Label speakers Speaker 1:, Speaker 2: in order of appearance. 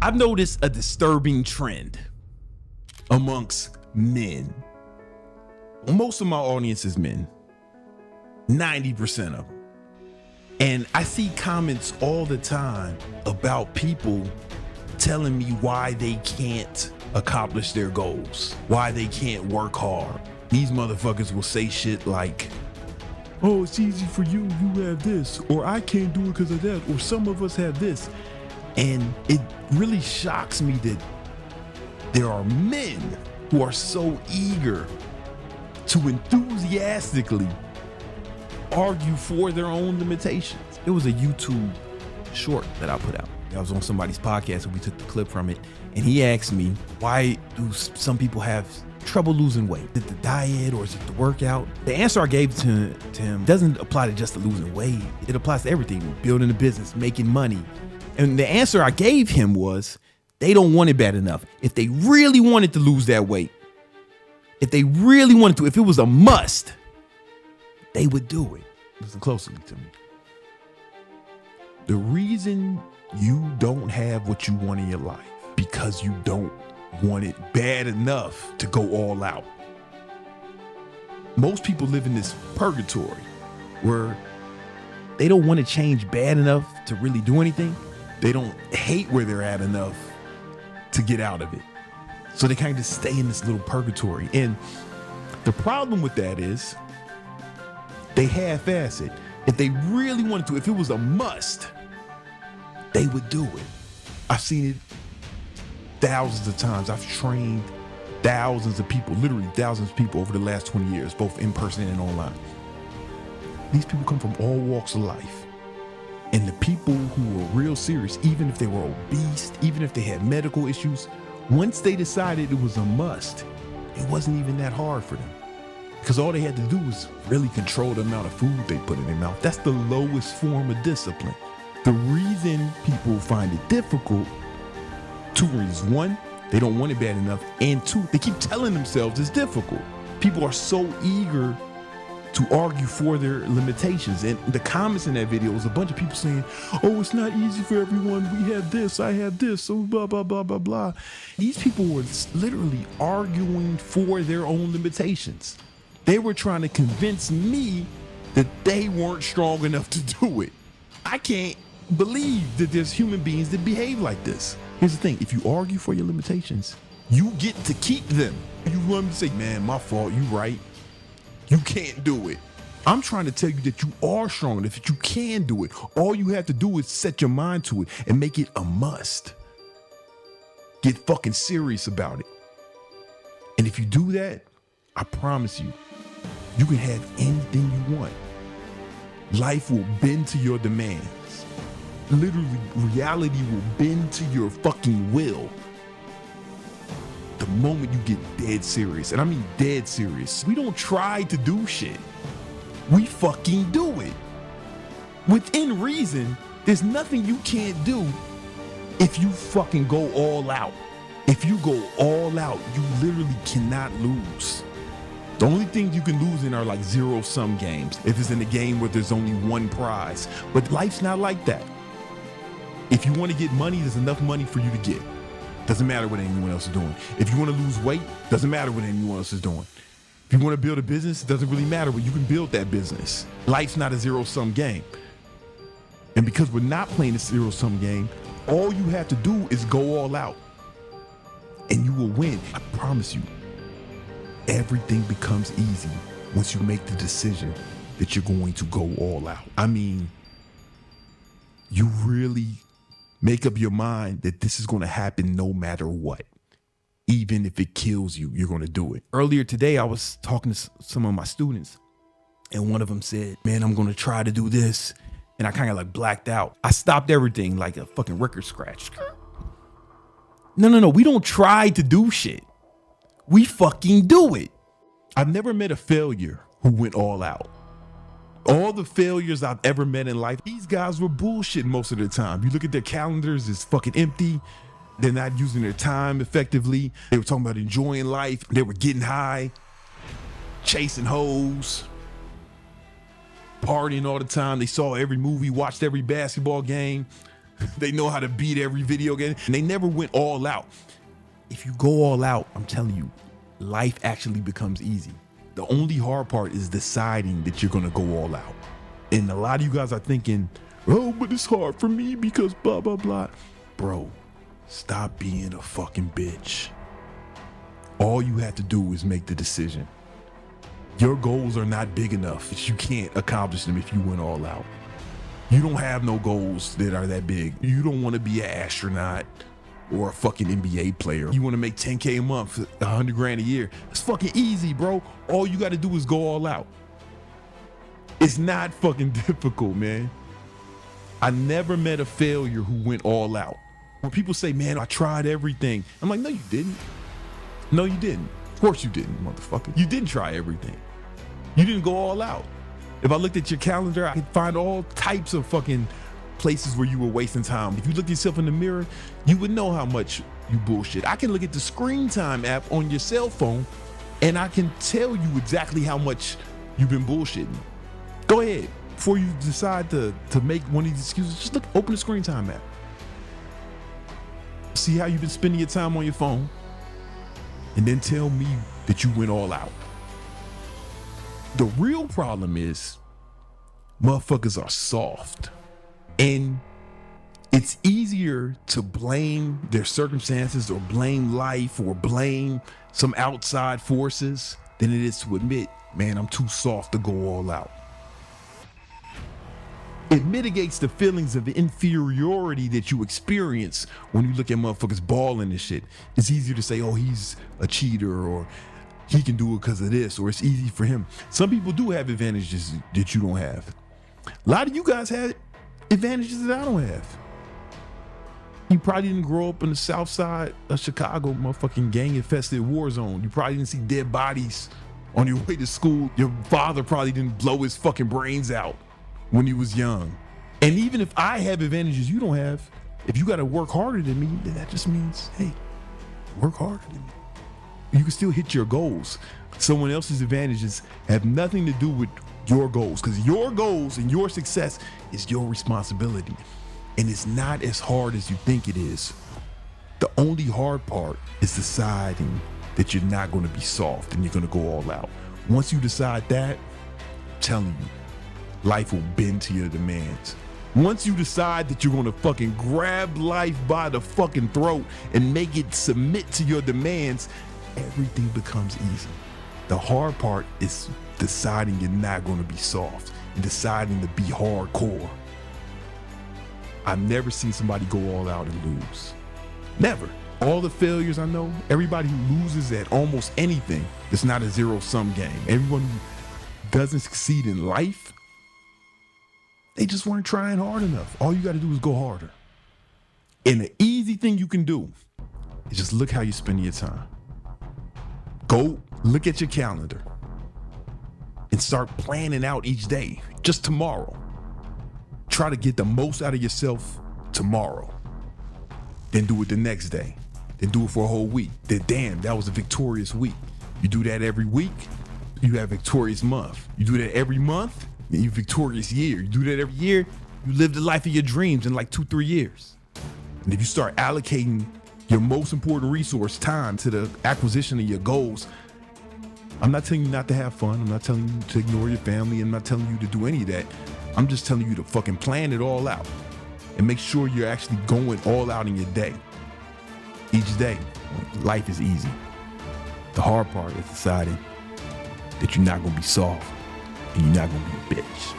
Speaker 1: I've noticed a disturbing trend amongst men. Most of my audience is men, 90% of them. And I see comments all the time about people telling me why they can't accomplish their goals, why they can't work hard. These motherfuckers will say shit like, oh, it's easy for you, you have this, or I can't do it because of that, or some of us have this. And it really shocks me that there are men who are so eager to enthusiastically argue for their own limitations. It was a YouTube short that I put out. I was on somebody's podcast and we took the clip from it, and he asked me, why do some people have trouble losing weight? Is it the diet or is it the workout? The answer I gave to him doesn't apply to just to losing weight. It applies to everything, building a business, making money. And the answer I gave him was, they don't want it bad enough. If they really wanted to lose that weight, if they really wanted to, if it was a must, they would do it. Listen closely to me. The reason you don't have what you want in your life because you don't want it bad enough to go all out. Most people live in this purgatory where they don't want to change bad enough to really do anything. They don't hate where they're at enough to get out of it. So they kind of just stay in this little purgatory. And the problem with that is they half-ass it. If they really wanted to, if it was a must, they would do it. I've seen it thousands of times. I've trained thousands of people, literally thousands of people over the last 20 years, both in person and online. These people come from all walks of life. And the people who were real serious, even if they were obese, even if they had medical issues, once they decided it was a must, it wasn't even that hard for them. Because all they had to do was really control the amount of food they put in their mouth. That's the lowest form of discipline. The reason people find it difficult, two reasons. One, they don't want it bad enough. And two, they keep telling themselves it's difficult. People are so eager to argue for their limitations. And the comments in that video was a bunch of people saying, oh, it's not easy for everyone. We have this, I have this, so blah, blah, blah, blah, blah. These people were literally arguing for their own limitations. They were trying to convince me that they weren't strong enough to do it. I can't believe that there's human beings that behave like this. Here's the thing, if you argue for your limitations, you get to keep them. You want to say, man, my fault, you right. You can't do it. I'm trying to tell you that you are strong enough, that you can do it. All you have to do is set your mind to it and make it a must. Get fucking serious about it. And if you do that, I promise you, you can have anything you want. Life will bend to your demands. Literally, reality will bend to your fucking will. The moment you get dead serious, and I mean dead serious, we don't try to do shit. We fucking do it. Within reason, there's nothing you can't do if you fucking go all out. If you go all out, you literally cannot lose. The only things you can lose in are like zero-sum games, if it's in a game where there's only one prize. But life's not like that. If you want to get money, there's enough money for you to get. Doesn't matter what anyone else is doing. If you want to lose weight, doesn't matter what anyone else is doing. If you want to build a business, it doesn't really matter, but you can build that business. Life's not a zero-sum game. And because we're not playing a zero-sum game, all you have to do is go all out. And you will win. I promise you. Everything becomes easy once you make the decision that you're going to go all out. I mean, you really make up your mind that this is going to happen no matter what. Even if it kills you, you're going to do it. Earlier today, I was talking to some of my students, and one of them said, man, I'm going to try to do this. And I kind of like blacked out. I stopped everything like a fucking record scratch. No. We don't try to do shit. We fucking do it. I've never met a failure who went all out. All the failures I've ever met in life, these guys were bullshit most of the time. You look at their calendars, it's fucking empty. They're not using their time effectively. They were talking about enjoying life. They were getting high, chasing hoes, partying all the time. They saw every movie, watched every basketball game, They know how to beat every video game, and they never went all out. If you go all out, I'm telling you, life actually becomes easy. The only hard part is deciding that you're gonna go all out. And a lot of you guys are thinking, oh, but it's hard for me because blah, blah, blah. Bro, stop being a fucking bitch. All you have to do is make the decision. Your goals are not big enough that you can't accomplish them if you went all out. You don't have no goals that are that big. You don't want to be an astronaut or a fucking NBA player. You want to make 10K a month, 100 grand a year. It's fucking easy, bro. All you got to do is go all out. It's not fucking difficult, man. I never met a failure who went all out. When people say, man, I tried everything. I'm like, no, you didn't. No, you didn't. Of course you didn't, motherfucker. You didn't try everything. You didn't go all out. If I looked at your calendar, I could find all types of fucking places where you were wasting time. If you looked yourself in the mirror, you would know how much you bullshit. I can look at the screen time app on your cell phone and I can tell you exactly how much you've been bullshitting. Go ahead. Before you decide to make one of these excuses, just open the screen time app. See how you've been spending your time on your phone and then tell me that you went all out. The real problem is motherfuckers are soft. And it's easier to blame their circumstances or blame life or blame some outside forces than it is to admit, man, I'm too soft to go all out. It mitigates the feelings of inferiority that you experience when you look at motherfuckers balling and shit. It's easier to say, oh, he's a cheater, or he can do it because of this, or it's easy for him. Some people do have advantages that you don't have. A lot of you guys have advantages that I don't have. You probably didn't grow up in the south side of Chicago, motherfucking gang-infested war zone. You probably didn't see dead bodies on your way to school. Your father probably didn't blow his fucking brains out when he was young. And even if I have advantages you don't have, if you gotta work harder than me, then that just means, hey, work harder than me. You can still hit your goals. Someone else's advantages have nothing to do with your goals, because your goals and your success is your responsibility. And it's not as hard as you think it is. The only hard part is deciding that you're not gonna be soft and you're gonna go all out. Once you decide that, I'm telling you, life will bend to your demands. Once you decide that you're gonna fucking grab life by the fucking throat and make it submit to your demands, everything becomes easy. The hard part is deciding you're not gonna be soft and deciding to be hardcore. I've never seen somebody go all out and lose. Never. All the failures I know, everybody who loses at almost anything, it's not a zero-sum game. Everyone who doesn't succeed in life, they just weren't trying hard enough. All you gotta do is go harder. And the easy thing you can do is just look how you're spending your time. Go look at your calendar and start planning out each day, just tomorrow. Try to get the most out of yourself tomorrow. Then do it the next day. Then do it for a whole week. Then damn, that was a victorious week. You do that every week, you have a victorious month. You do that every month, then you victorious year. You do that every year, you live the life of your dreams in like 2-3 years. And if you start allocating your most important resource, time, to the acquisition of your goals, I'm not telling you not to have fun. I'm not telling you to ignore your family. I'm not telling you to do any of that. I'm just telling you to fucking plan it all out and make sure you're actually going all out in your day. Each day, life is easy. The hard part is deciding that you're not gonna be soft and you're not gonna be a bitch.